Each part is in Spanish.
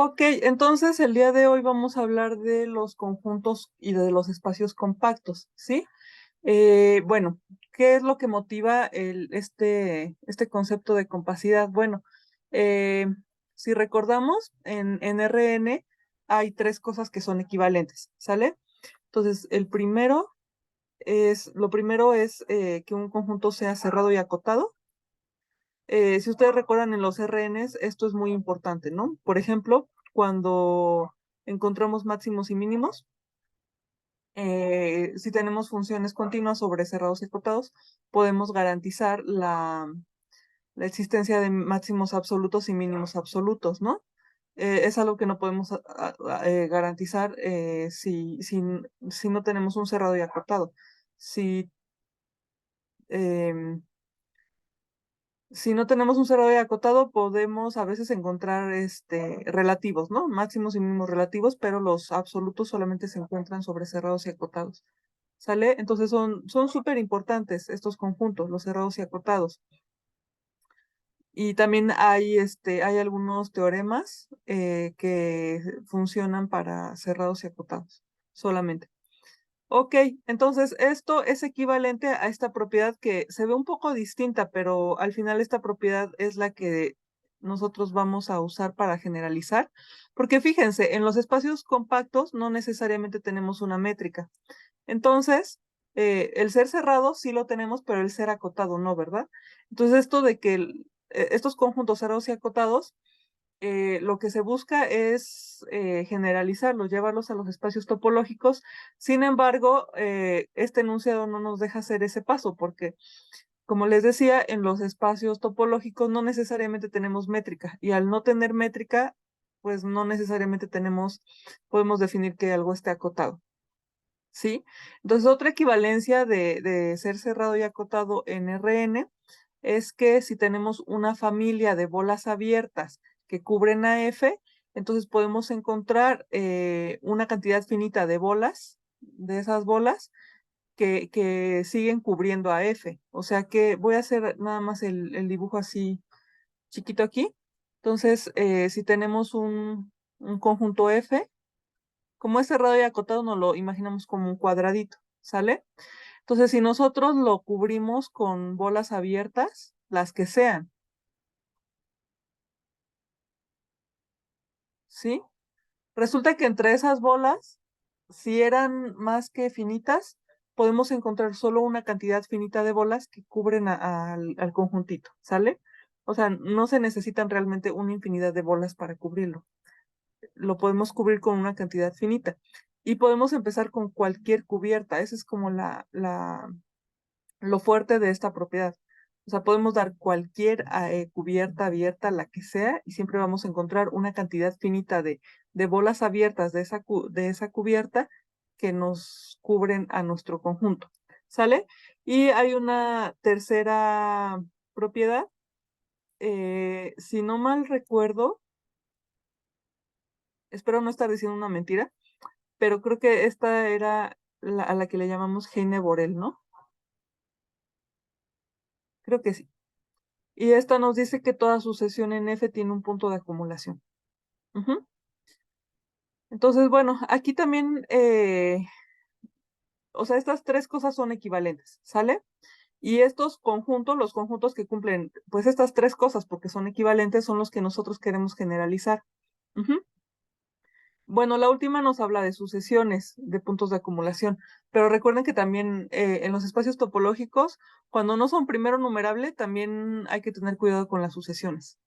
Ok, entonces el día de hoy vamos a hablar de los conjuntos y de los espacios compactos, ¿sí? Bueno, ¿qué es lo que motiva este concepto de compacidad? Bueno, eh, si recordamos, en Rn hay tres cosas que son equivalentes, ¿sale? Entonces, lo primero es que un conjunto sea cerrado y acotado. Si ustedes recuerdan en los RNs, esto es muy importante, ¿no? Por ejemplo, cuando encontramos máximos y mínimos, si tenemos funciones continuas sobre cerrados y acotados, podemos garantizar la existencia de máximos absolutos y mínimos absolutos, ¿no? Es algo que no podemos garantizar si no tenemos un cerrado y acotado. Si em, Si no tenemos un cerrado y acotado, podemos a veces encontrar relativos, ¿no? Máximos y mínimos relativos, pero los absolutos solamente se encuentran sobre cerrados y acotados. ¿Sale? Entonces son súper importantes estos conjuntos, los cerrados y acotados. Y también hay algunos teoremas que funcionan para cerrados y acotados solamente. Ok, entonces esto es equivalente a esta propiedad que se ve un poco distinta, pero al final esta propiedad es la que nosotros vamos a usar para generalizar, porque fíjense, en los espacios compactos no necesariamente tenemos una métrica. Entonces, el ser cerrado sí lo tenemos, pero el ser acotado no, ¿verdad? Entonces, esto de que estos conjuntos cerrados y acotados lo que se busca es generalizarlos, llevarlos a los espacios topológicos. Sin embargo, este enunciado no nos deja hacer ese paso porque, como les decía, en los espacios topológicos no necesariamente tenemos métrica y al no tener métrica, pues no necesariamente podemos definir que algo esté acotado. ¿Sí? Entonces, otra equivalencia de ser cerrado y acotado en Rn es que si tenemos una familia de bolas abiertas que cubren a F, entonces podemos encontrar una cantidad finita de bolas, de esas bolas, que siguen cubriendo a F. O sea que voy a hacer nada más el dibujo así chiquito aquí. Entonces, si tenemos un conjunto F, como es cerrado y acotado, nos lo imaginamos como un cuadradito, ¿sale? Entonces, si nosotros lo cubrimos con bolas abiertas, las que sean, ¿sí? Resulta que entre esas bolas, si eran más que finitas, podemos encontrar solo una cantidad finita de bolas que cubren al conjuntito, ¿sale? O sea, no se necesitan realmente una infinidad de bolas para cubrirlo. Lo podemos cubrir con una cantidad finita. Y podemos empezar con cualquier cubierta. Esa es como lo fuerte de esta propiedad. O sea, podemos dar cualquier cubierta abierta, la que sea, y siempre vamos a encontrar una cantidad finita de bolas abiertas de esa cubierta que nos cubren a nuestro conjunto. ¿Sale? Y hay una tercera propiedad. Si no mal recuerdo, espero no estar diciendo una mentira, pero creo que esta era a la que le llamamos Heine-Borel, ¿no? Creo que sí. Y esta nos dice que toda sucesión en F tiene un punto de acumulación. Ujú. Entonces, bueno, aquí también, o sea, estas tres cosas son equivalentes, ¿sale? Y estos conjuntos, los conjuntos que cumplen, pues estas tres cosas, porque son equivalentes, son los que nosotros queremos generalizar. Ujú. Bueno, la última nos habla de sucesiones, de puntos de acumulación, pero recuerden que también en los espacios topológicos, cuando no son primero numerable, también hay que tener cuidado con las sucesiones.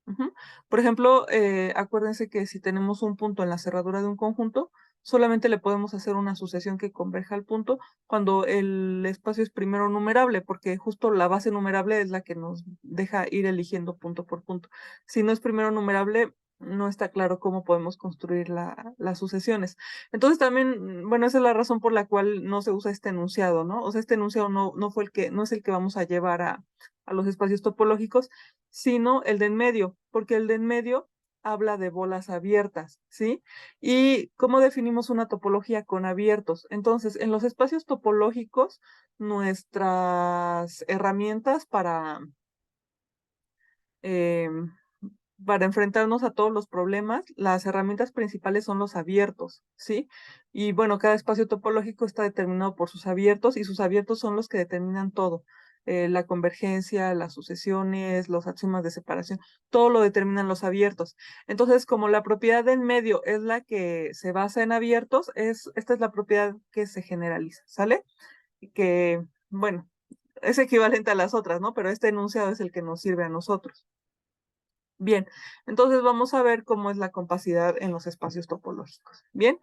Ujú. Por ejemplo, acuérdense que si tenemos un punto en la cerradura de un conjunto, solamente le podemos hacer una sucesión que converja al punto cuando el espacio es primero numerable, porque justo la base numerable es la que nos deja ir eligiendo punto por punto. Si no es primero numerable, no está claro cómo podemos construir las sucesiones. Entonces también, bueno, esa es la razón por la cual no se usa este enunciado, ¿no? O sea, este enunciado no es el que vamos a llevar a los espacios topológicos, sino el de en medio, porque el de en medio habla de bolas abiertas, ¿sí? ¿Y cómo definimos una topología con abiertos? Entonces, en los espacios topológicos, nuestras herramientas para, eh, para enfrentarnos a todos los problemas, las herramientas principales son los abiertos, ¿sí? Y bueno, cada espacio topológico está determinado por sus abiertos y sus abiertos son los que determinan todo. La convergencia, las sucesiones, los axiomas de separación, todo lo determinan los abiertos. Entonces, como la propiedad del medio es la que se basa en abiertos, esta es la propiedad que se generaliza, ¿sale? Que, bueno, es equivalente a las otras, ¿no? Pero este enunciado es el que nos sirve a nosotros. Bien, entonces vamos a ver cómo es la compacidad en los espacios topológicos. Bien,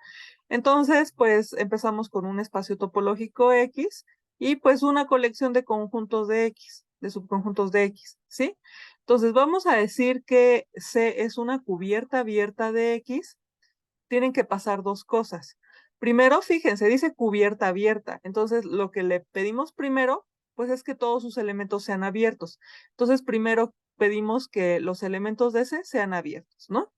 entonces pues empezamos con un espacio topológico X y pues una colección de conjuntos de X, de subconjuntos de X, ¿sí? Entonces vamos a decir que C es una cubierta abierta de X. Tienen que pasar dos cosas. Primero, fíjense, dice cubierta abierta. Entonces, lo que le pedimos primero, pues es que todos sus elementos sean abiertos. Entonces, primero pedimos que los elementos de ese sean abiertos, ¿no?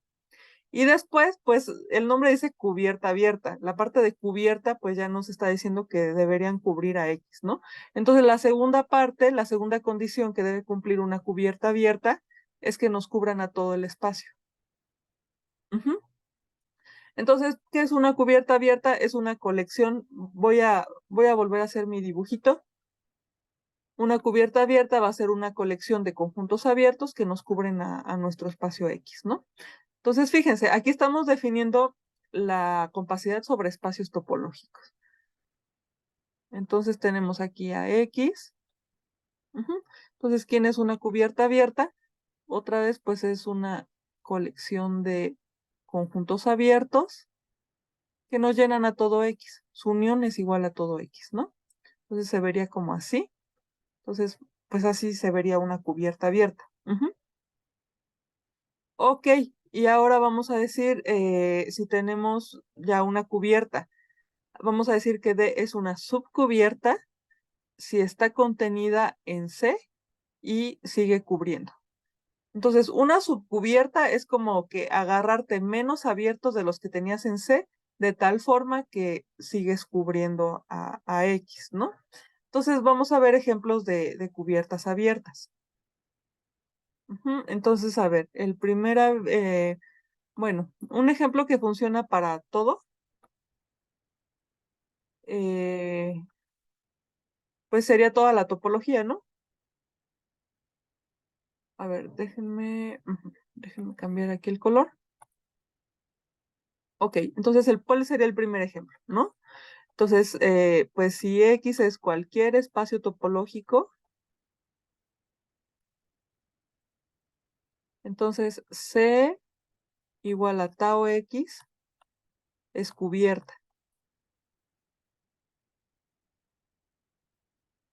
Y después, pues el nombre dice cubierta abierta. La parte de cubierta, pues ya nos está diciendo que deberían cubrir a X, ¿no? Entonces, la segunda parte, la segunda condición que debe cumplir una cubierta abierta es que nos cubran a todo el espacio. Ujú. Entonces, ¿qué es una cubierta abierta? Es una colección. Voy a volver a hacer mi dibujito. Una cubierta abierta va a ser una colección de conjuntos abiertos que nos cubren a nuestro espacio X, ¿no? Entonces, fíjense, aquí estamos definiendo la compacidad sobre espacios topológicos. Entonces, tenemos aquí a X. Ujú. Entonces, ¿quién es una cubierta abierta? Otra vez, pues es una colección de conjuntos abiertos que nos llenan a todo X. Su unión es igual a todo X, ¿no? Entonces se vería como así. Entonces, pues así se vería una cubierta abierta. Ujú. Ok, y ahora vamos a decir, si tenemos ya una cubierta, vamos a decir que D es una subcubierta si está contenida en C y sigue cubriendo. Entonces, una subcubierta es como que agarrarte menos abiertos de los que tenías en C, de tal forma que sigues cubriendo a X, ¿no? Entonces, vamos a ver ejemplos de cubiertas abiertas. Ujú. Entonces, a ver, bueno, un ejemplo que funciona para todo, eh, pues sería toda la topología, ¿no? A ver, déjenme cambiar aquí el color. Ok, entonces, ¿cuál sería el primer ejemplo, no? Entonces, pues si X es cualquier espacio topológico, entonces C igual a tau X es cubierta.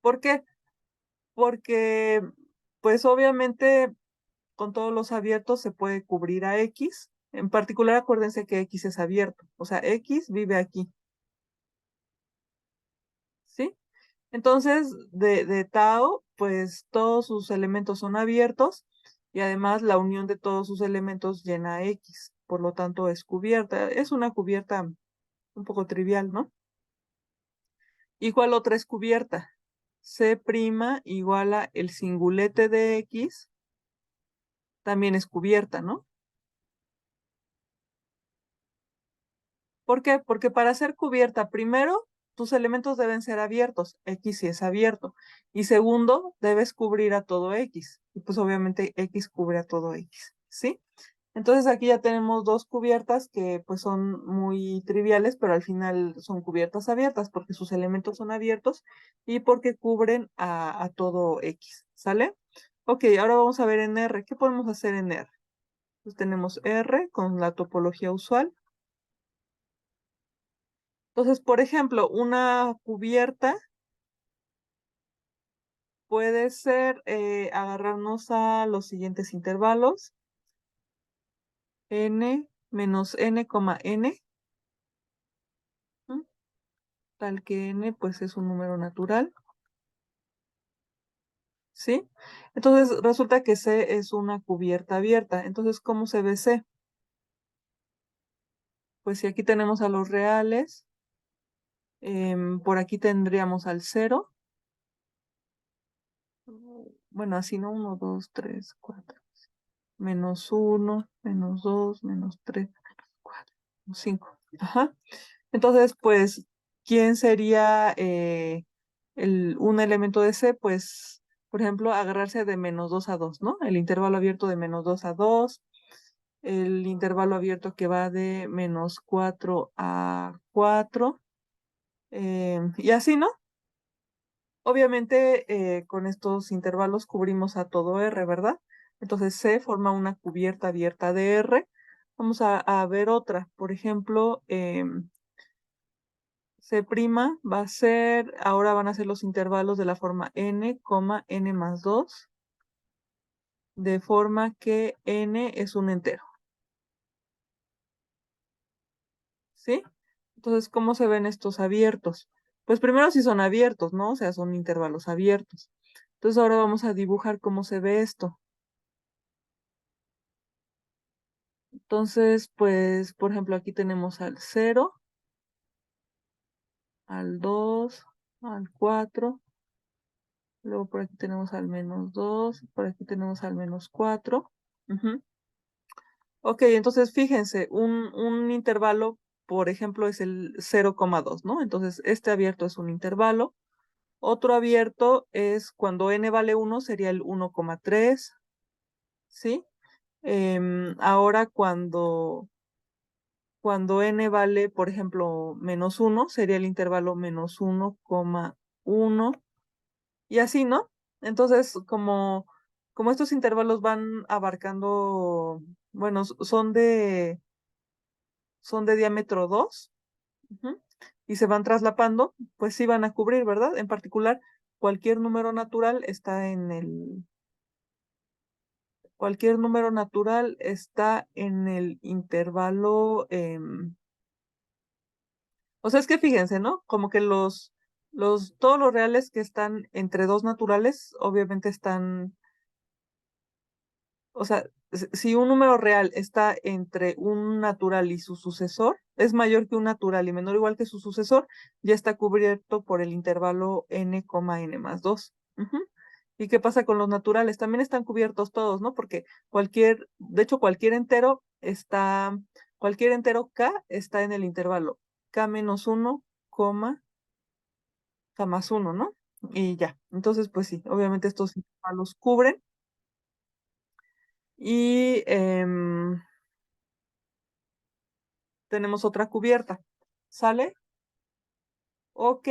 ¿Por qué? Porque, pues obviamente con todos los abiertos se puede cubrir a X. En particular, acuérdense que X es abierto. O sea, X vive aquí, ¿sí? Entonces, de tau, pues todos sus elementos son abiertos y además la unión de todos sus elementos llena X. Por lo tanto, es cubierta. Es una cubierta un poco trivial, ¿no? ¿Y cuál otra es cubierta? C' igual a el singulete de X, también es cubierta, ¿no? ¿Por qué? Porque para ser cubierta, primero, tus elementos deben ser abiertos, X si es abierto. Y segundo, debes cubrir a todo X. Y pues obviamente X cubre a todo X, ¿sí? Entonces aquí ya tenemos dos cubiertas que pues son muy triviales, pero al final son cubiertas abiertas porque sus elementos son abiertos y porque cubren a todo X, ¿sale? Ok, ahora vamos a ver en R. ¿Qué podemos hacer en R? Pues tenemos R con la topología usual. Entonces, por ejemplo, una cubierta puede ser agarrarnos a los siguientes intervalos. N menos n, n, ¿m? Tal que n pues es un número natural, ¿sí? Entonces resulta que C es una cubierta abierta. Entonces, ¿cómo se ve C? Pues si aquí tenemos a los reales, por aquí tendríamos al 0. Bueno, así no, 1, 2, 3, 4. menos 1, menos 2, menos 3, menos 4, menos 5. Ajá. Entonces, pues, ¿quién sería un elemento de C? Pues, por ejemplo, agarrarse de menos 2 a 2, ¿no? El intervalo abierto de menos 2 a 2, el intervalo abierto que va de menos 4 a 4, y así, ¿no? Obviamente, con estos intervalos cubrimos a todo R, ¿verdad? Entonces C forma una cubierta abierta de R. Vamos a ver otra. Por ejemplo, C' va a ser, ahora van a ser los intervalos de la forma n, n más 2, de forma que n es un entero. ¿Sí? Entonces, ¿cómo se ven estos abiertos? Pues primero sí son abiertos, ¿no? O sea, son intervalos abiertos. Entonces ahora vamos a dibujar cómo se ve esto. Entonces, pues, por ejemplo, aquí tenemos al 0, al 2, al 4, luego por aquí tenemos al menos 2, por aquí tenemos al menos 4. Ujú. Ok, entonces fíjense, un intervalo, por ejemplo, es el 0,2, ¿no? Entonces, este abierto es un intervalo. Otro abierto es cuando n vale 1, sería el 1,3, ¿sí? Ahora cuando n vale, por ejemplo, menos 1, sería el intervalo menos 1,1 y así, ¿no? Entonces, como estos intervalos van abarcando, bueno, son de diámetro 2, ujú, y se van traslapando, pues sí van a cubrir, ¿verdad? En particular, cualquier número natural está en el intervalo, o sea, es que fíjense, ¿no? Como que todos los reales que están entre dos naturales, obviamente están, o sea, si un número real está entre un natural y su sucesor, es mayor que un natural y menor o igual que su sucesor, ya está cubierto por el intervalo n, n más 2. Ujú. ¿Y qué pasa con los naturales? También están cubiertos todos, ¿no? Porque de hecho, cualquier entero k está en el intervalo k menos 1, k más 1, ¿no? Y ya. Entonces, pues sí, obviamente estos intervalos cubren. Y tenemos otra cubierta. ¿Sale? Ok.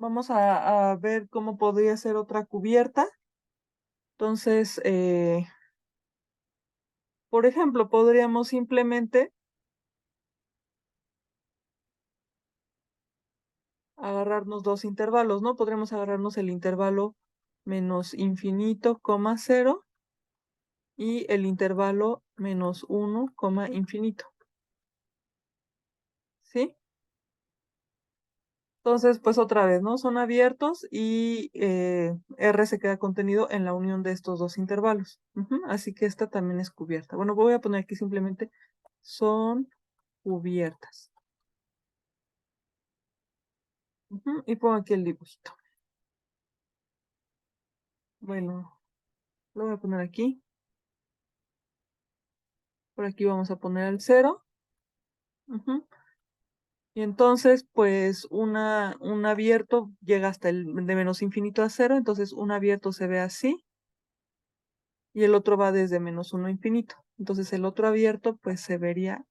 Vamos a ver cómo podría ser otra cubierta. Entonces, por ejemplo, podríamos simplemente agarrarnos dos intervalos, ¿no? Podríamos agarrarnos el intervalo menos infinito, cero y el intervalo menos 1, infinito. ¿Sí? Entonces, pues otra vez, ¿no? Son abiertos y R se queda contenido en la unión de estos dos intervalos. Ujú, así que esta también es cubierta. Bueno, voy a poner aquí simplemente son cubiertas. Ujú, y pongo aquí el dibujito. Bueno, lo voy a poner aquí. Por aquí vamos a poner el 0. Ujú. Y entonces, pues, un abierto llega hasta el de menos infinito a 0. Entonces, un abierto se ve así. Y el otro va desde menos 1 a infinito. Entonces, el otro abierto, pues, se vería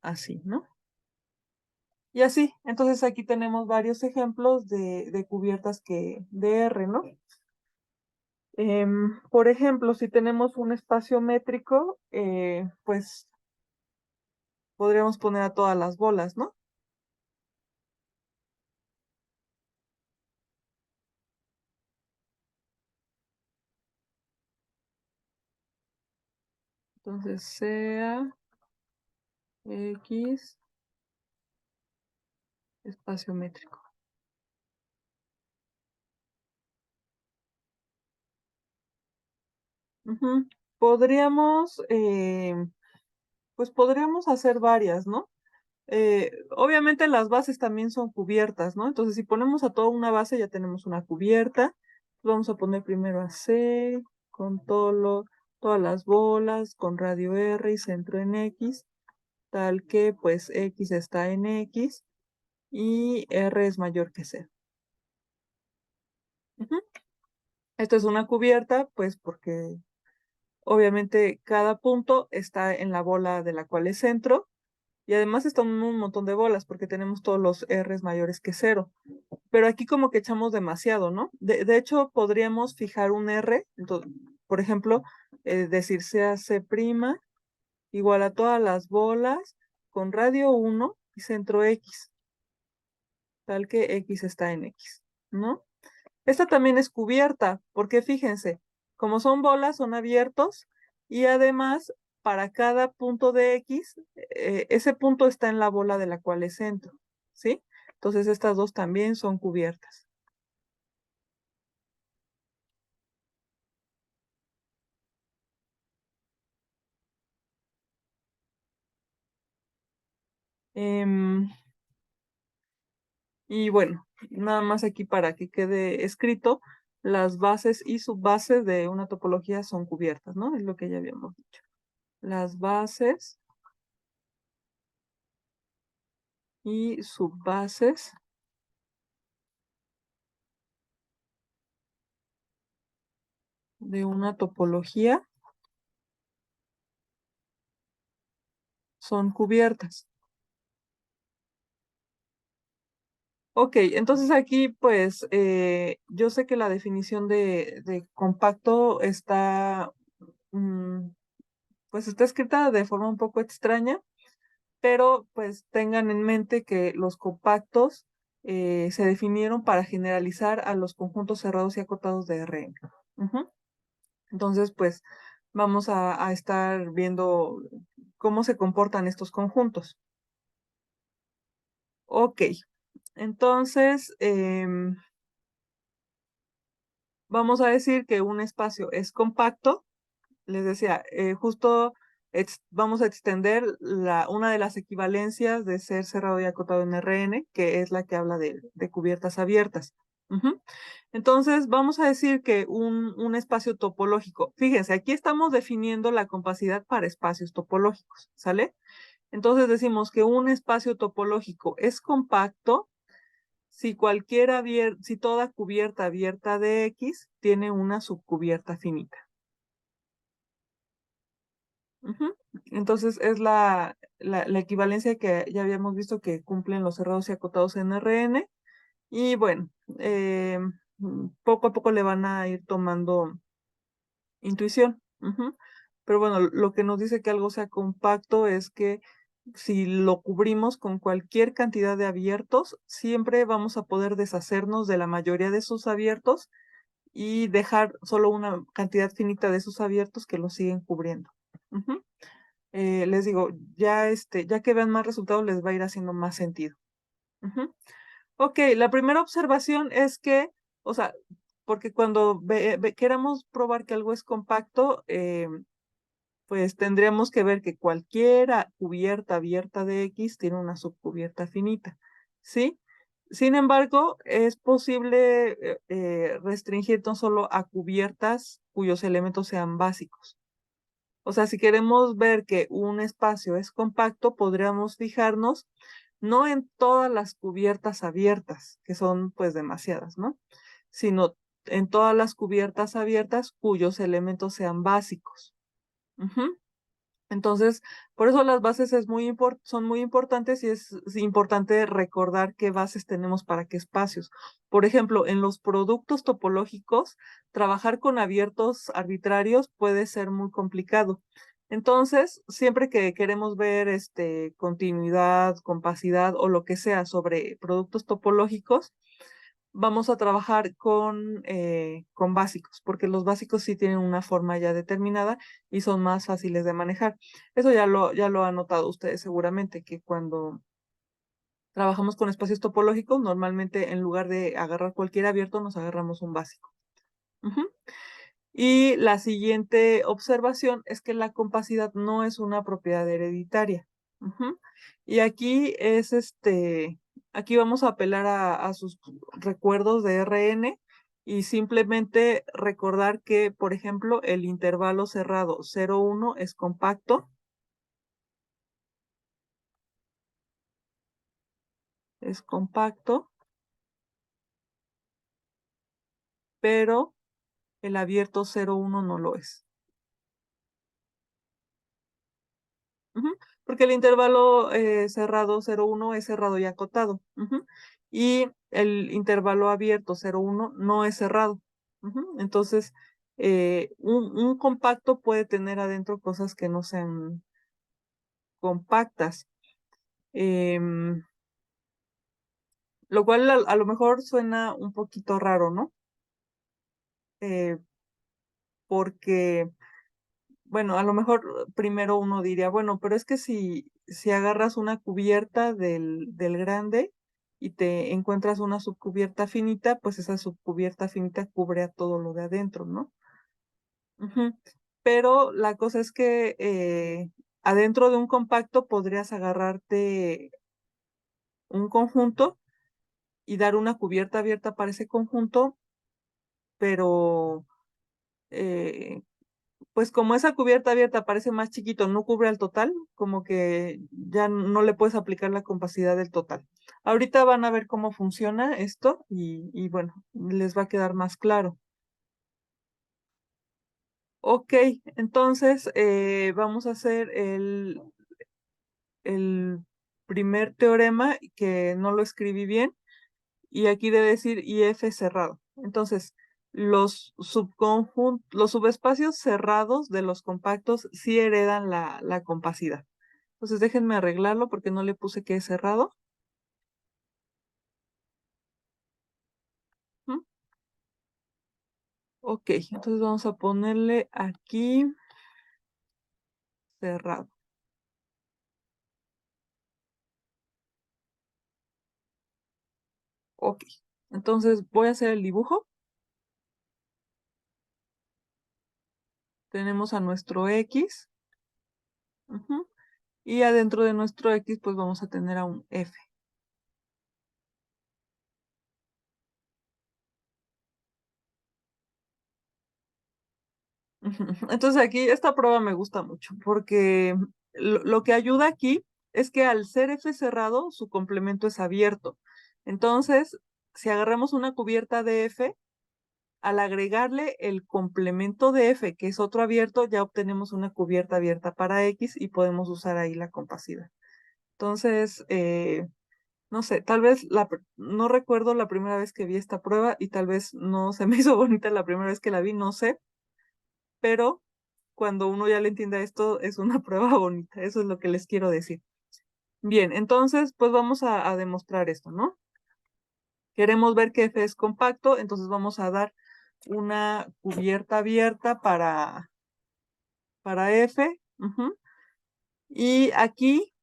así, ¿no? Y así. Entonces, aquí tenemos varios ejemplos de cubiertas de R, ¿no? Por ejemplo, si tenemos un espacio métrico, pues podríamos poner a todas las bolas, ¿no? Entonces, sea X espacio métrico. Ujú. Podríamos, pues podríamos hacer varias, ¿no? Obviamente las bases también son cubiertas, ¿no? Entonces, si ponemos a toda una base, ya tenemos una cubierta. Vamos a poner primero a C, con todas las bolas, con radio R y centro en X, tal que pues X está en X y R es mayor que 0. Esto es una cubierta, pues porque obviamente cada punto está en la bola de la cual es centro y además están un montón de bolas porque tenemos todos los R's mayores que 0. Pero aquí como que echamos demasiado, ¿no? De hecho, podríamos fijar un R, entonces, por ejemplo, decir sea C' igual a todas las bolas con radio 1 y centro X, tal que X está en X, ¿no? Esta también es cubierta, porque fíjense, como son bolas, son abiertos y además para cada punto de X, ese punto está en la bola de la cual es centro, ¿sí? Entonces estas dos también son cubiertas. Em, y bueno, nada más aquí para que quede escrito, las bases y subbases de una topología son cubiertas, ¿no? Es lo que ya habíamos dicho. Las bases y subbases de una topología son cubiertas. Ok, entonces aquí pues yo sé que la definición de compacto está, pues está escrita de forma un poco extraña, pero pues tengan en mente que los compactos se definieron para generalizar a los conjuntos cerrados y acotados de Rn. Ujú. Entonces pues vamos a estar viendo cómo se comportan estos conjuntos. Ok, entonces vamos a decir que un espacio es compacto. Les decía, justo vamos a extender una de las equivalencias de ser cerrado y acotado en Rn, que es la que habla de cubiertas abiertas. Ujú. Entonces, vamos a decir que un espacio topológico, fíjense, aquí estamos definiendo la compacidad para espacios topológicos, ¿sale? Entonces decimos que un espacio topológico es compacto si si toda cubierta abierta de X tiene una subcubierta finita. Ujú. Entonces es la equivalencia que ya habíamos visto que cumplen los cerrados y acotados en Rn. Y bueno, eh, poco a poco le van a ir tomando intuición. Ujú. Pero bueno, lo que nos dice que algo sea compacto es que si lo cubrimos con cualquier cantidad de abiertos, siempre vamos a poder deshacernos de la mayoría de esos abiertos y dejar solo una cantidad finita de esos abiertos que los siguen cubriendo. Ujú. Les digo, ya que vean más resultados, les va a ir haciendo más sentido. Ujú. Ok, la primera observación es que, o sea, porque cuando queramos probar que algo es compacto, pues tendríamos que ver que cualquier cubierta abierta de X tiene una subcubierta finita, ¿sí? Sin embargo, es posible restringir no solo a cubiertas cuyos elementos sean básicos. O sea, si queremos ver que un espacio es compacto, podríamos fijarnos no en todas las cubiertas abiertas, que son pues demasiadas, ¿no? Sino en todas las cubiertas abiertas cuyos elementos sean básicos. Ujú. Entonces, por eso las bases son muy importantes y es importante recordar qué bases tenemos para qué espacios. Por ejemplo, en los productos topológicos, trabajar con abiertos arbitrarios puede ser muy complicado. Entonces, siempre que queremos ver continuidad, compacidad o lo que sea sobre productos topológicos, vamos a trabajar con básicos, porque los básicos sí tienen una forma ya determinada y son más fáciles de manejar. Eso ya lo han notado ustedes seguramente, que cuando trabajamos con espacios topológicos, normalmente en lugar de agarrar cualquier abierto, nos agarramos un básico. Ujú. Y la siguiente observación es que la compacidad no es una propiedad hereditaria. Ujú. Y aquí aquí vamos a apelar a sus recuerdos de Rn y simplemente recordar que, por ejemplo, el intervalo cerrado 0, 1 es compacto, pero el abierto 0, 1 no lo es. Ujú, porque el intervalo cerrado 0, 1 es cerrado y acotado. Ujú, y el intervalo abierto 0, 1 no es cerrado. Ujú, entonces, un compacto puede tener adentro cosas que no sean compactas. em, lo cual a lo mejor suena un poquito raro, ¿no? Eh, porque, bueno, a lo mejor primero uno diría, bueno, pero es que si agarras una cubierta del grande y te encuentras una subcubierta finita, pues esa subcubierta finita cubre a todo lo de adentro, ¿no? Ujú. Pero la cosa es que adentro de un compacto podrías agarrarte un conjunto y dar una cubierta abierta para ese conjunto, pero eh, pues como esa cubierta abierta parece más chiquito, no cubre al total, como que ya no le puedes aplicar la compacidad del total. Ahorita van a ver cómo funciona esto y bueno, les va a quedar más claro. Ok, entonces vamos a hacer el primer teorema que no lo escribí bien y aquí debe decir IF cerrado. Entonces, los subespacios cerrados de los compactos sí heredan la compacidad. Entonces, déjenme arreglarlo porque no le puse que es cerrado. ¿Mm? Ok, entonces vamos a ponerle aquí cerrado. Ok, entonces voy a hacer el dibujo. Tenemos a nuestro X. Ujú, y adentro de nuestro X, pues vamos a tener a un F. Ujú. Entonces aquí esta prueba me gusta mucho porque lo que ayuda aquí es que al ser F cerrado, su complemento es abierto. Entonces, si agarramos una cubierta de F, al agregarle el complemento de F, que es otro abierto, ya obtenemos una cubierta abierta para X y podemos usar ahí la compacidad. Entonces, no sé, tal vez no recuerdo la primera vez que vi esta prueba y tal vez no se me hizo bonita la primera vez que la vi, no sé, pero cuando uno ya le entiende esto, es una prueba bonita, eso es lo que les quiero decir. Bien, entonces, pues vamos a demostrar esto, ¿no? Queremos ver que F es compacto, entonces vamos a dar una cubierta abierta para F. Ujú. Y aquí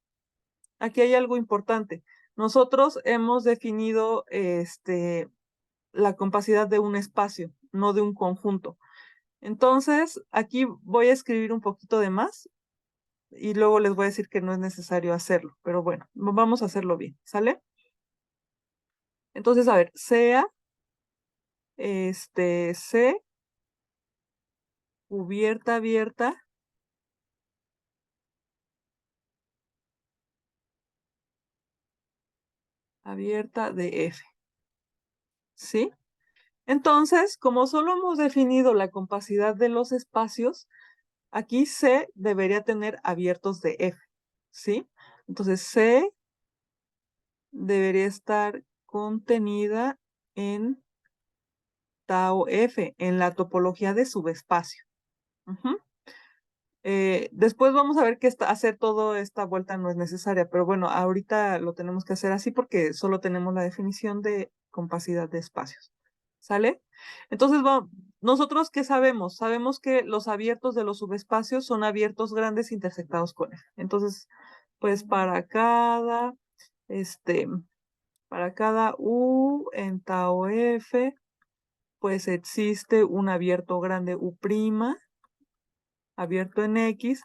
hay algo importante. Nosotros hemos definido la compacidad de un espacio, no de un conjunto. Entonces, aquí voy a escribir un poquito de más y luego les voy a decir que no es necesario hacerlo, pero bueno, vamos a hacerlo bien, ¿sale? Entonces, a ver, C, cubierta abierta de F, ¿sí? Entonces, como solo hemos definido la compacidad de los espacios, aquí C debería tener abiertos de F, ¿sí? Entonces, C debería estar contenida en tau F, en la topología de subespacio. Ujú. Después vamos a ver que hacer toda esta vuelta no es necesaria, pero bueno, ahorita lo tenemos que hacer así porque solo tenemos la definición de compacidad de espacios. ¿Sale? Entonces, nosotros ¿qué sabemos? Sabemos que los abiertos de los subespacios son abiertos grandes intersectados con F. Entonces, pues este, para cada U en tau F, pues existe un abierto grande U', abierto en X,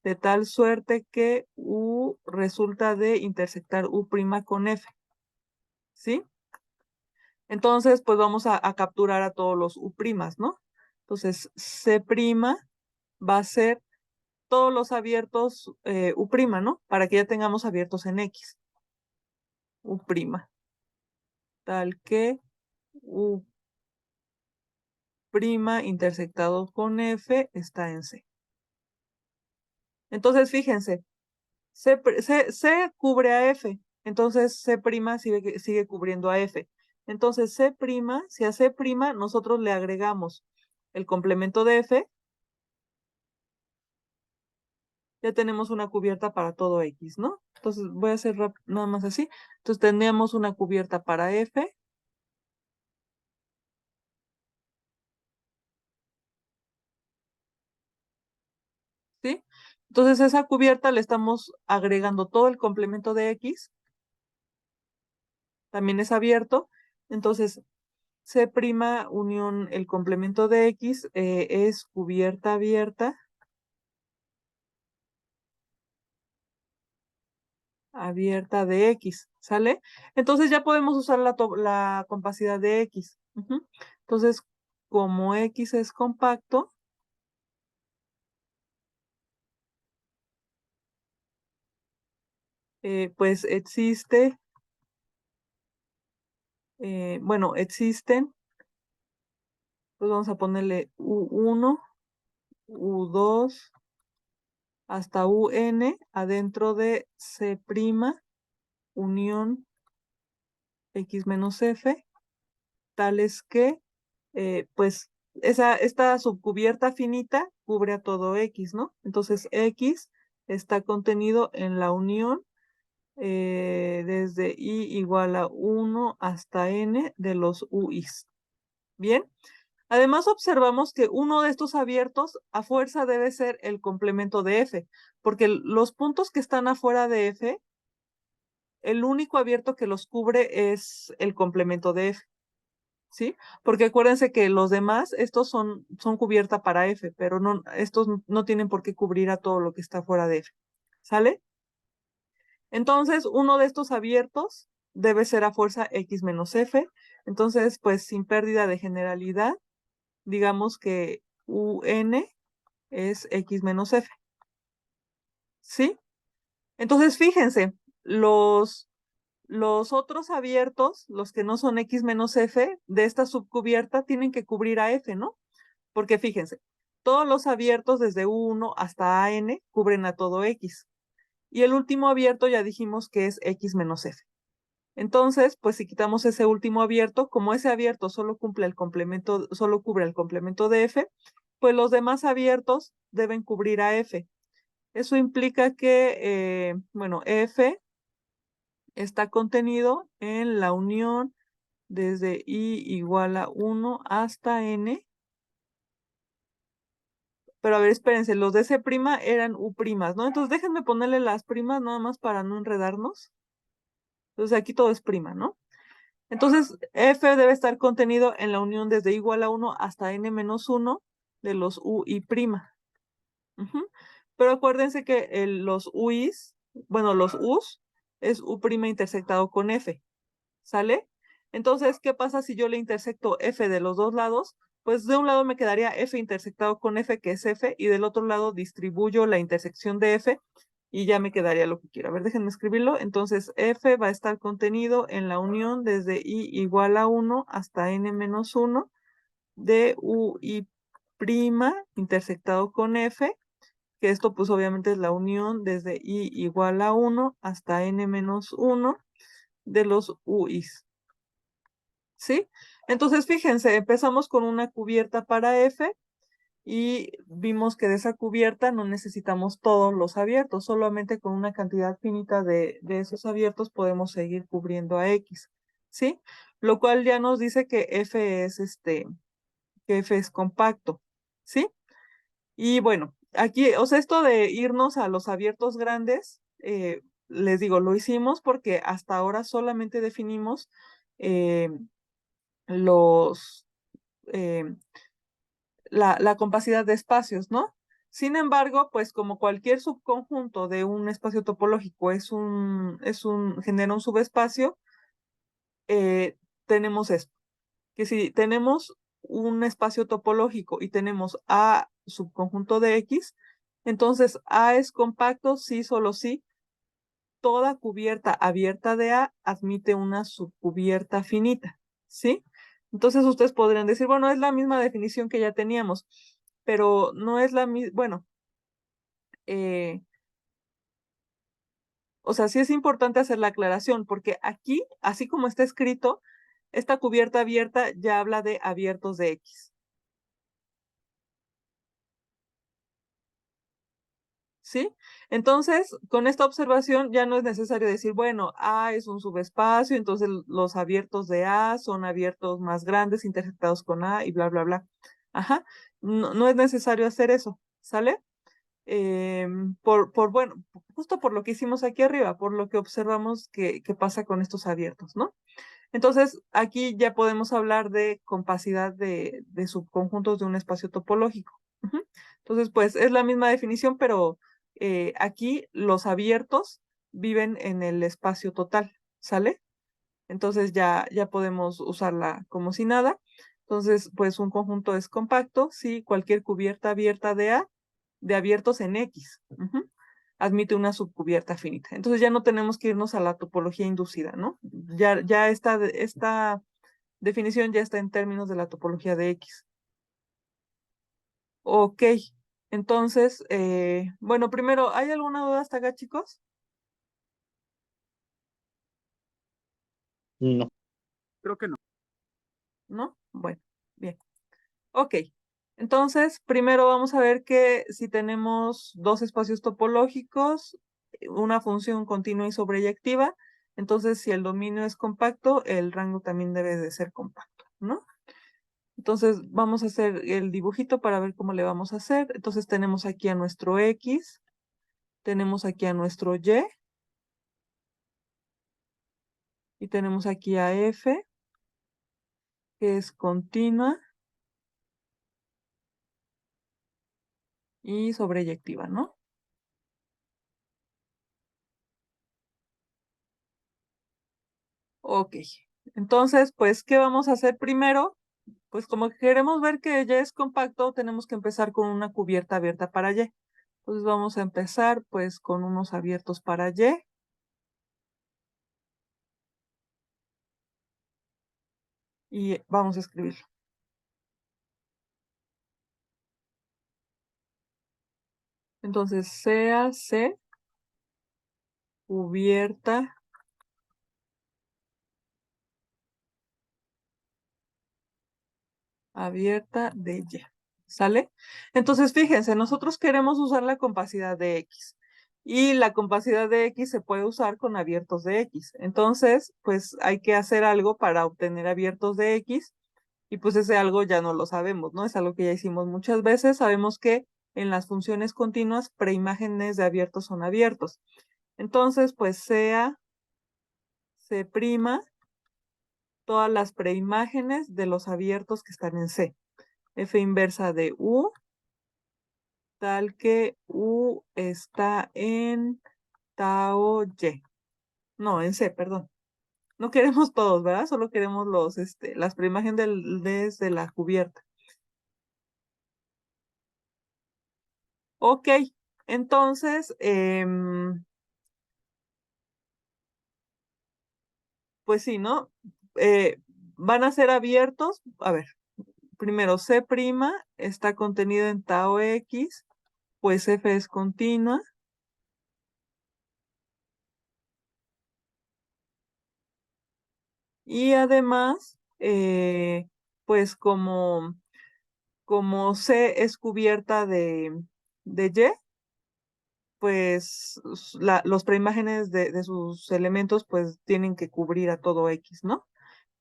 de tal suerte que U resulta de intersectar U' con F. ¿Sí? Entonces, pues vamos a capturar a todos los U', ¿no? Entonces, C' va a ser todos los abiertos U', ¿no? Para que ya tengamos abiertos en X. U', tal que U' intersectado con F está en C. Entonces, fíjense, C cubre a F, entonces C' sigue cubriendo a F. Entonces, si a C' nosotros le agregamos el complemento de F, ya tenemos una cubierta para todo X, ¿no? Entonces, voy a hacer nada más así. Entonces, tendríamos una cubierta para F, ¿sí? Entonces, esa cubierta le estamos agregando todo el complemento de X, también es abierto. Entonces, C' unión el complemento de X es cubierta abierta de X, ¿sale? Entonces ya podemos usar la compacidad de X. Entonces, como X es compacto, pues existen, pues vamos a ponerle U1, U2, hasta UN adentro de C' unión X menos F, tales que, pues, esta subcubierta finita cubre a todo X, ¿no? Entonces, X está contenido en la unión desde I igual a 1 hasta N de los UIs. Bien. Además, observamos que uno de estos abiertos a fuerza debe ser el complemento de F, porque los puntos que están afuera de F, el único abierto que los cubre es el complemento de F, ¿sí? Porque acuérdense que los demás, estos son cubierta para F, pero no, estos no tienen por qué cubrir a todo lo que está fuera de F, ¿sale? Entonces, uno de estos abiertos debe ser a fuerza X menos F. Entonces, pues sin pérdida de generalidad, digamos que UN es X menos F, ¿sí? Entonces, fíjense, los otros abiertos, los que no son X menos F, de esta subcubierta tienen que cubrir a F, ¿no? Porque fíjense, todos los abiertos desde U1 hasta AN cubren a todo X. Y el último abierto ya dijimos que es X menos F. Entonces, pues si quitamos ese último abierto, como ese abierto solo cubre el complemento de F, pues los demás abiertos deben cubrir a F. Eso implica que, F está contenido en la unión desde I igual a 1 hasta N. Pero a ver, espérense, los de C' eran U', ¿no? Entonces déjenme ponerle las primas nada más para no enredarnos. Entonces aquí todo es prima, ¿no? Entonces F debe estar contenido en la unión desde igual a 1 hasta N menos 1 de los U y prima. Pero acuérdense que los UIs, los U's es U' intersectado con F, ¿sale? Entonces, ¿qué pasa si yo le intersecto F de los dos lados? Pues de un lado me quedaría F intersectado con F, que es F, y del otro lado distribuyo la intersección de F y ya me quedaría lo que quiero. A ver, déjenme escribirlo. Entonces, F va a estar contenido en la unión desde I igual a 1 hasta N menos 1 de U y prima intersectado con F, que esto pues obviamente es la unión desde I igual a 1 hasta N menos 1 de los UIs. ¿Sí? Entonces, fíjense, empezamos con una cubierta para F y vimos que de esa cubierta no necesitamos todos los abiertos, solamente con una cantidad finita de esos abiertos podemos seguir cubriendo a X, ¿sí? Lo cual ya nos dice que que F es compacto, ¿sí? Y bueno, aquí, o sea, esto de irnos a los abiertos grandes, les digo, lo hicimos porque hasta ahora solamente definimos eh, los, eh, la compacidad de espacios, ¿no? Sin embargo, pues como cualquier subconjunto de un espacio topológico genera un subespacio, tenemos esto. que si tenemos un espacio topológico y tenemos A subconjunto de X, entonces A es compacto si solo si toda cubierta abierta de A admite una subcubierta finita, ¿sí? Entonces ustedes podrían decir, bueno, es la misma definición que ya teníamos, pero no es la misma, bueno, eh, o sea, sí es importante hacer la aclaración, porque aquí, así como está escrito, esta cubierta abierta ya habla de abiertos de X, ¿sí? Entonces, con esta observación ya no es necesario decir, bueno, A es un subespacio, entonces los abiertos de A son abiertos más grandes intersectados con A y bla, bla, bla. Ajá, no es necesario hacer eso, ¿sale? Bueno, justo por lo que hicimos aquí arriba, por lo que observamos que pasa con estos abiertos, ¿no? Entonces, aquí ya podemos hablar de compacidad de subconjuntos de un espacio topológico. Ujú. Entonces, pues es la misma definición, pero aquí los abiertos viven en el espacio total, ¿sale? Entonces ya podemos usarla como si nada. Entonces, pues un conjunto es compacto si cualquier cubierta abierta de A, de abiertos en X, admite una subcubierta finita. Entonces ya no tenemos que irnos a la topología inducida, ¿no? Ya esta definición ya está en términos de la topología de X. Ok, entonces, bueno, primero, ¿hay alguna duda hasta acá, chicos? No. Creo que no. ¿No? Bueno, bien. Ok, entonces primero vamos a ver que si tenemos dos espacios topológicos, una función continua y sobreyectiva, entonces si el dominio es compacto, el rango también debe de ser compacto, ¿no? Entonces vamos a hacer el dibujito para ver cómo le vamos a hacer. Entonces tenemos aquí a nuestro X, tenemos aquí a nuestro Y y tenemos aquí a F, que es continua y sobreyectiva, ¿no? Ok, entonces, pues, ¿qué vamos a hacer primero? Pues como queremos ver que ya es compacto, tenemos que empezar con una cubierta abierta para Y. Entonces vamos a empezar pues con unos abiertos para Y. Y vamos a escribirlo. Entonces sea C cubierta abierta de Y. ¿Sale? Entonces, fíjense, nosotros queremos usar la compacidad de X. Y la compacidad de X se puede usar con abiertos de X. Entonces, pues hay que hacer algo para obtener abiertos de X. Y pues ese algo ya no lo sabemos, ¿no? Es algo que ya hicimos muchas veces. Sabemos que en las funciones continuas, preimágenes de abiertos son abiertos. Entonces, pues sea C', todas las preimágenes de los abiertos que están en C. F inversa de U, tal que U está en tau Y. No, en C, perdón. No queremos todos, ¿verdad? Solo queremos las preimágenes desde la cubierta. Ok, entonces, pues sí, ¿no? Van a ser abiertos. A ver, primero C' está contenido en tau X, pues F es continua. Y además, pues como C es cubierta de Y, pues los preimágenes de sus elementos pues tienen que cubrir a todo X, ¿no?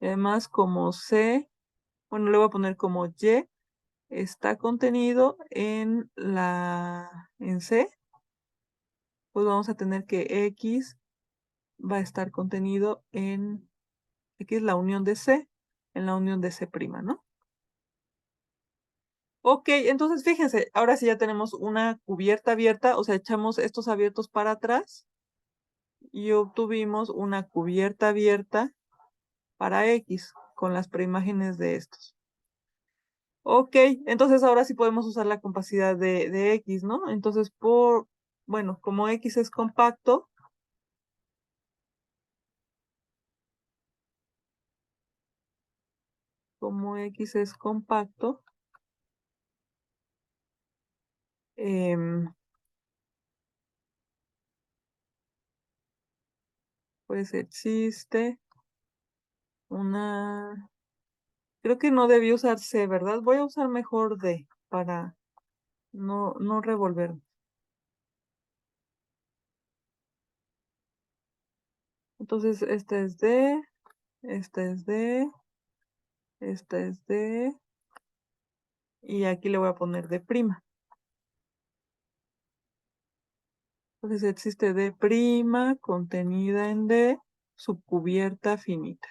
Y además, como C, bueno, le voy a poner como Y está contenido en C, pues vamos a tener que X va a estar contenido en X, la unión de C, en la unión de C', ¿no? Ok, entonces fíjense, ahora sí ya tenemos una cubierta abierta, o sea, echamos estos abiertos para atrás y obtuvimos una cubierta abierta para X. con las preimágenes de estos. Ok, entonces ahora sí podemos usar la compacidad de X, ¿no? Entonces, bueno, como X es compacto, em, pues existe una... Creo que no debí usar C, ¿verdad? Voy a usar mejor D para no revolver. Entonces, este es D, este es D, este es D, y aquí le voy a poner D'. Entonces existe D' contenida en D, subcubierta finita.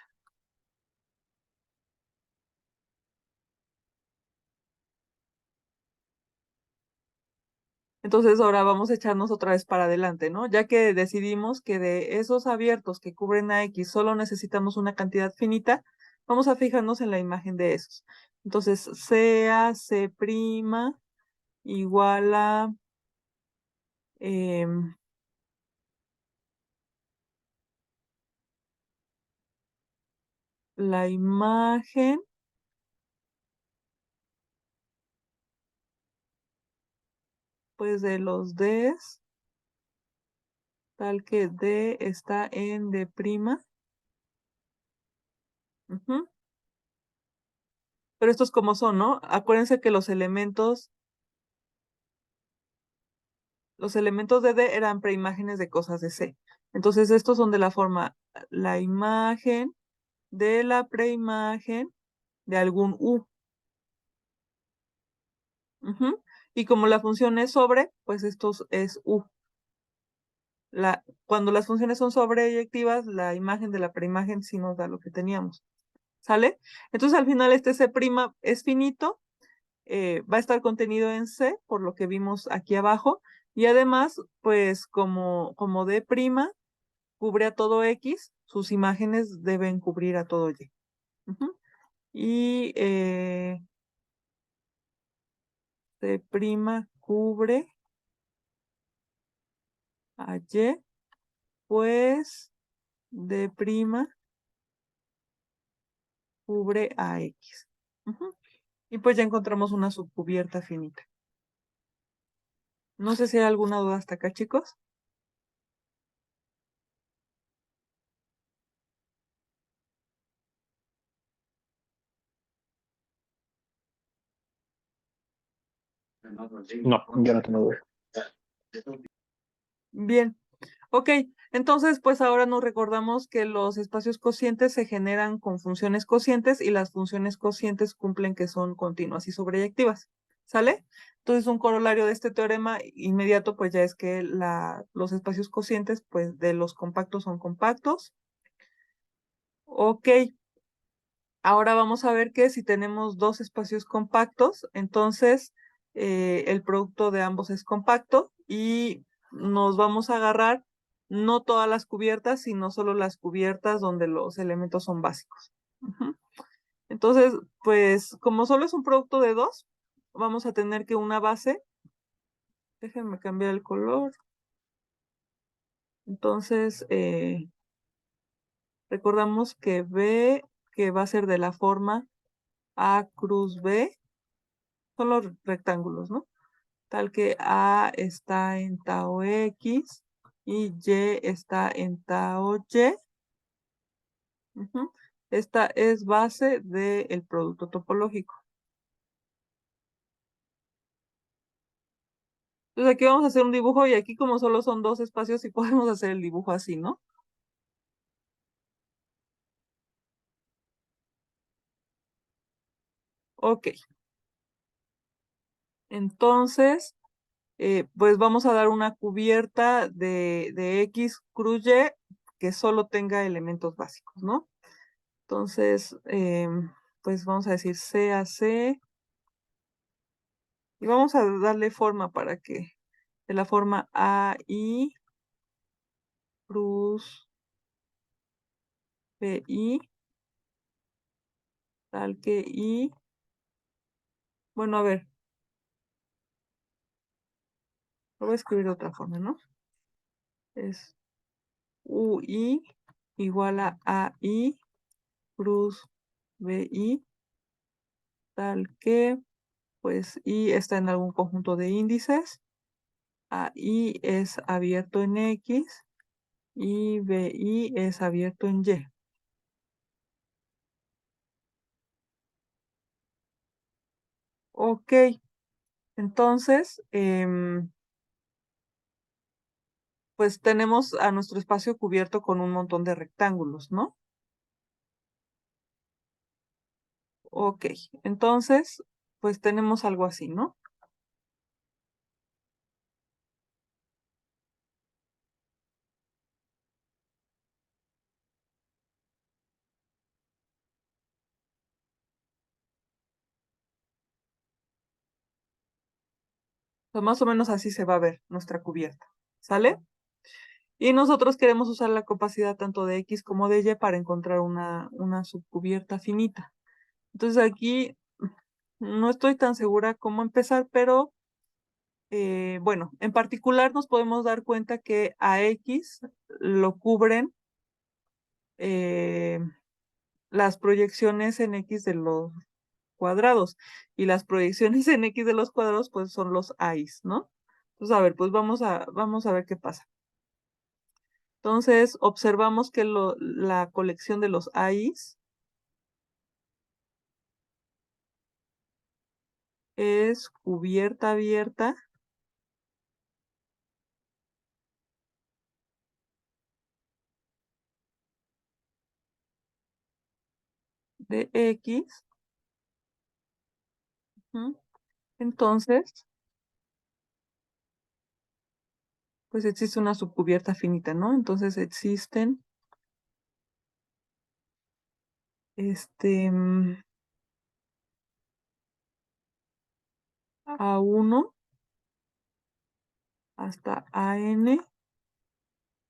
Entonces ahora vamos a echarnos otra vez para adelante, ¿no? Ya que decidimos que de esos abiertos que cubren a X solo necesitamos una cantidad finita, vamos a fijarnos en la imagen de esos. Entonces, sea C' igual a em, la imagen pues de los Ds, tal que D está en D'. Ujú. Pero estos como son, ¿no? Acuérdense que los elementos de D eran preimágenes de cosas de C. Entonces estos son de la forma, la imagen de la preimagen de algún U. Ujú. Y como la función es sobre, pues esto es U. Cuando las funciones son sobreyectivas, la imagen de la preimagen sí nos da lo que teníamos. ¿Sale? Entonces al final este C' es finito, va a estar contenido en C, por lo que vimos aquí abajo, y además, pues como D' cubre a todo X, sus imágenes deben cubrir a todo Y. Ujú. Y C' cubre a Y, pues D' cubre a X. Ujú. Y pues ya encontramos una subcubierta finita. No sé si hay alguna duda hasta acá, chicos. No, yo no tengo duda. Bien, ok. Entonces, pues ahora nos recordamos que los espacios cocientes se generan con funciones cocientes y las funciones cocientes cumplen que son continuas y sobreyectivas. ¿Sale? Entonces, un corolario de este teorema inmediato, pues ya es que los espacios cocientes, pues de los compactos son compactos. Ok, ahora vamos a ver que si tenemos dos espacios compactos, entonces el producto de ambos es compacto y nos vamos a agarrar no todas las cubiertas, sino solo las cubiertas donde los elementos son básicos. Ujú. Entonces, pues como solo es un producto de dos, vamos a tener que una base, déjenme cambiar el color. Entonces, recordamos que B, que va a ser de la forma A cruz B, son los rectángulos, ¿no? Tal que A está en tau X y Y está en tau Y. Ujú. Esta es base del producto topológico. Entonces aquí vamos a hacer un dibujo y aquí como solo son dos espacios sí podemos hacer el dibujo así, ¿no? Ok. Entonces, pues vamos a dar una cubierta de X cruz Y que solo tenga elementos básicos, ¿no? Entonces, pues vamos a decir C a C y vamos a darle forma para que de la forma A I cruz PI tal que I, bueno, a ver, lo voy a escribir de otra forma, ¿no? Es UI igual a AI cruz BI, tal que, pues, I está en algún conjunto de índices, AI es abierto en X y BI es abierto en Y. Ok, entonces, pues tenemos a nuestro espacio cubierto con un montón de rectángulos, ¿no? Ok, entonces, pues tenemos algo así, ¿no? Pues más o menos así se va a ver nuestra cubierta, ¿sale? Y nosotros queremos usar la capacidad tanto de X como de Y para encontrar una subcubierta finita. Entonces aquí no estoy tan segura cómo empezar, pero bueno, en particular nos podemos dar cuenta que a X lo cubren eh, las proyecciones en X de los cuadrados y las proyecciones en X de los cuadrados pues son los A's, ¿no? Entonces, a ver, pues vamos a ver qué pasa. Entonces, observamos que la colección de los A's es cubierta abierta de X. ¿Mm? Entonces, pues existe una subcubierta finita, ¿no? Entonces existen este A1 hasta AN,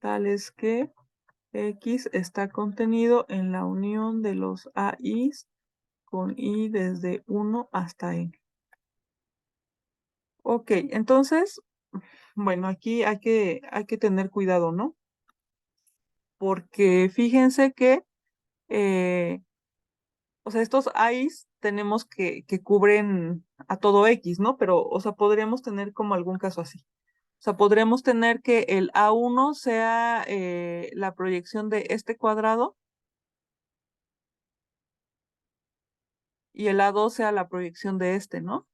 tales que X está contenido en la unión de los AIs con I desde 1 hasta N. Ok, entonces, bueno, aquí hay que tener cuidado, ¿no? Porque fíjense que, eh, o sea, estos AIs tenemos que cubren a todo X, ¿no? Pero, o sea, podríamos tener como algún caso así. O sea, podríamos tener que el A1 sea la proyección de este cuadrado y el A2 sea la proyección de este, ¿no?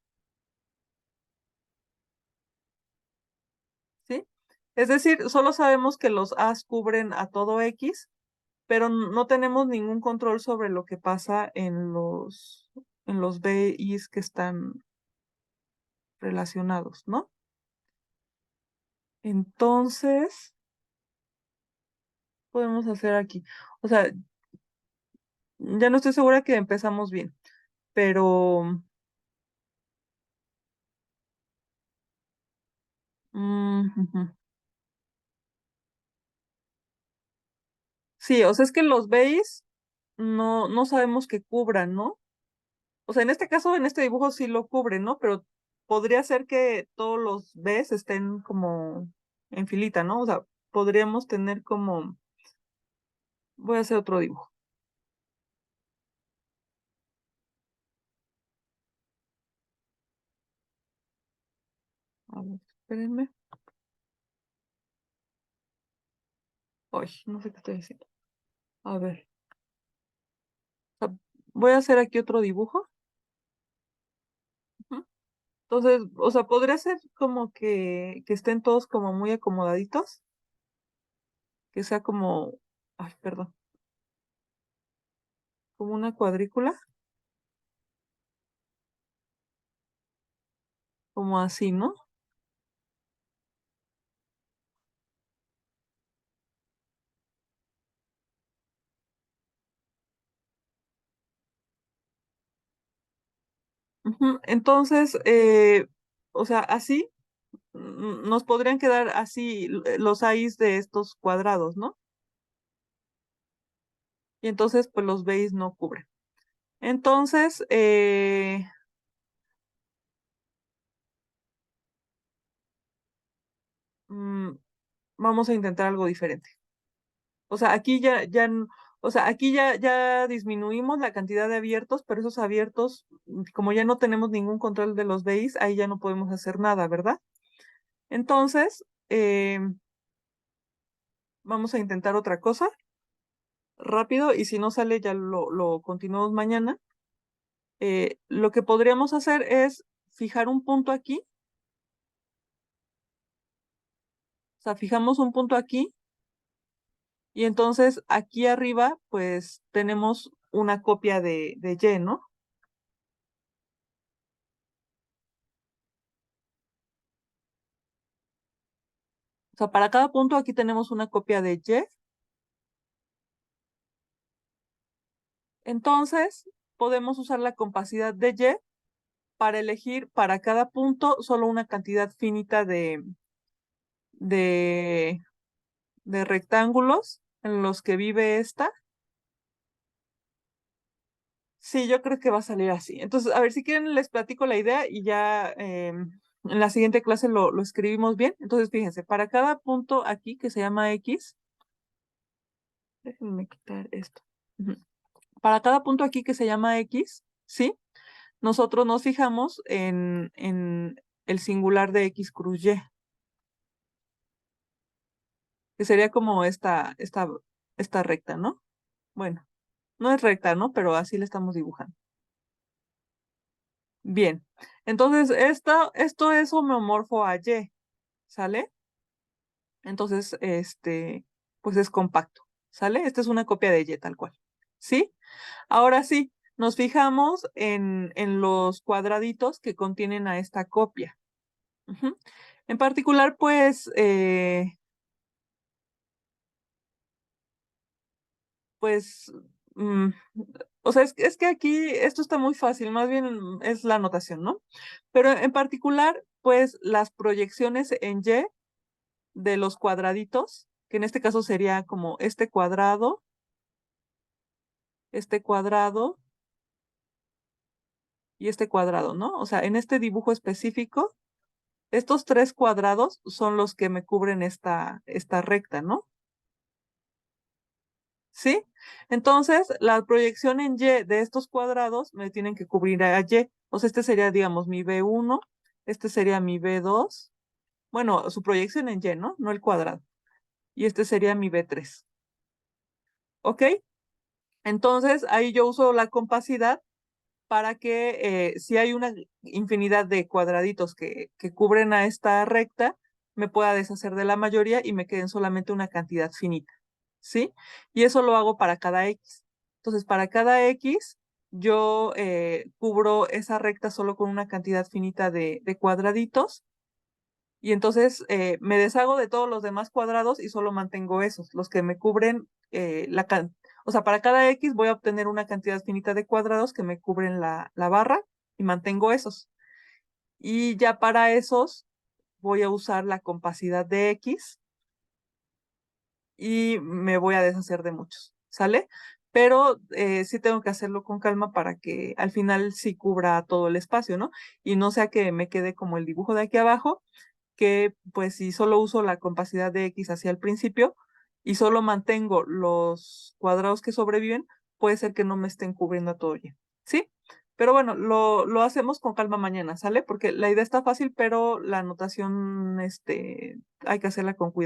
¿Sí? Es decir, solo sabemos que los A's cubren a todo X, pero no tenemos ningún control sobre lo que pasa en los BIs que están relacionados, ¿no? Entonces, podemos hacer aquí. O sea, ya no estoy segura que empezamos bien, pero ujú. Sí, o sea, es que los BIs no sabemos que cubran, ¿no? O sea, en este caso, en este dibujo sí lo cubre, ¿no? Pero podría ser que todos los Bs estén como en filita, ¿no? O sea, podríamos tener como, voy a hacer otro dibujo. A ver, espérenme. Ay, no sé qué estoy haciendo. A ver, o sea, voy a hacer aquí otro dibujo. Ujú. Entonces, o sea, podría ser como que estén todos como muy acomodaditos, que sea como, ay, perdón, como una cuadrícula, como así, ¿no? Ujú. Entonces, o sea, así nos podrían quedar así los A's de estos cuadrados, ¿no? Y entonces, pues los B's no cubren. Entonces, mm, vamos a intentar algo diferente. O sea, aquí o sea, aquí ya disminuimos la cantidad de abiertos, pero esos abiertos, como ya no tenemos ningún control de los BIs, ahí ya no podemos hacer nada, ¿verdad? Entonces, vamos a intentar otra cosa rápido y si no sale ya lo continuamos mañana. Lo que podríamos hacer es fijar un punto aquí, o sea, fijamos un punto aquí y entonces aquí arriba pues tenemos una copia de Y, ¿no? O sea, para cada punto aquí tenemos una copia de Y. Entonces, podemos usar la compacidad de Y para elegir para cada punto solo una cantidad finita de, de rectángulos en los que vive esta. Sí, yo creo que va a salir así. Entonces, a ver, si quieren les platico la idea y ya en la siguiente clase lo escribimos bien. Entonces, fíjense, para cada punto aquí que se llama X, déjenme quitar esto. Ujú. Para cada punto aquí que se llama X, ¿sí? Nosotros nos fijamos en el singular de X cruz Y, que sería como esta recta, ¿no? Bueno, no es recta, ¿no? Pero así le estamos dibujando. Bien, entonces esto es homeomorfo a Y, ¿sale? Entonces, pues es compacto, ¿sale? Esta es una copia de Y tal cual, ¿sí? Ahora sí, nos fijamos en los cuadraditos que contienen a esta copia. Ujú. En particular, pues, mm, o sea, es que aquí esto está muy fácil, más bien es la anotación, ¿no? Pero en particular, pues las proyecciones en Y de los cuadraditos, que en este caso sería como este cuadrado y este cuadrado, ¿no? O sea, en este dibujo específico, estos tres cuadrados son los que me cubren esta recta, ¿no? ¿Sí? Entonces, la proyección en Y de estos cuadrados me tienen que cubrir a Y. O sea, este sería, digamos, mi B1, este sería mi B2. Bueno, su proyección en Y, ¿no? No el cuadrado. Y este sería mi B3. ¿Ok? Entonces, ahí yo uso la compacidad para que si hay una infinidad de cuadraditos que cubren a esta recta, me pueda deshacer de la mayoría y me queden solamente una cantidad finita, ¿sí? Y eso lo hago para cada X. Entonces, para cada X, yo cubro esa recta solo con una cantidad finita de cuadraditos y entonces me deshago de todos los demás cuadrados y solo mantengo esos, los que me cubren o sea, para cada X voy a obtener una cantidad finita de cuadrados que me cubren la barra y mantengo esos. Y ya para esos voy a usar la compacidad de X y me voy a deshacer de muchos, ¿sale? Pero sí tengo que hacerlo con calma para que al final sí cubra todo el espacio, ¿no? Y no sea que me quede como el dibujo de aquí abajo que pues si solo uso la compacidad de X hacia el principio y solo mantengo los cuadrados que sobreviven, puede ser que no me estén cubriendo todo bien, ¿sí? Pero bueno, lo hacemos con calma mañana, ¿sale? Porque la idea está fácil, pero la anotación, hay que hacerla con cuidado.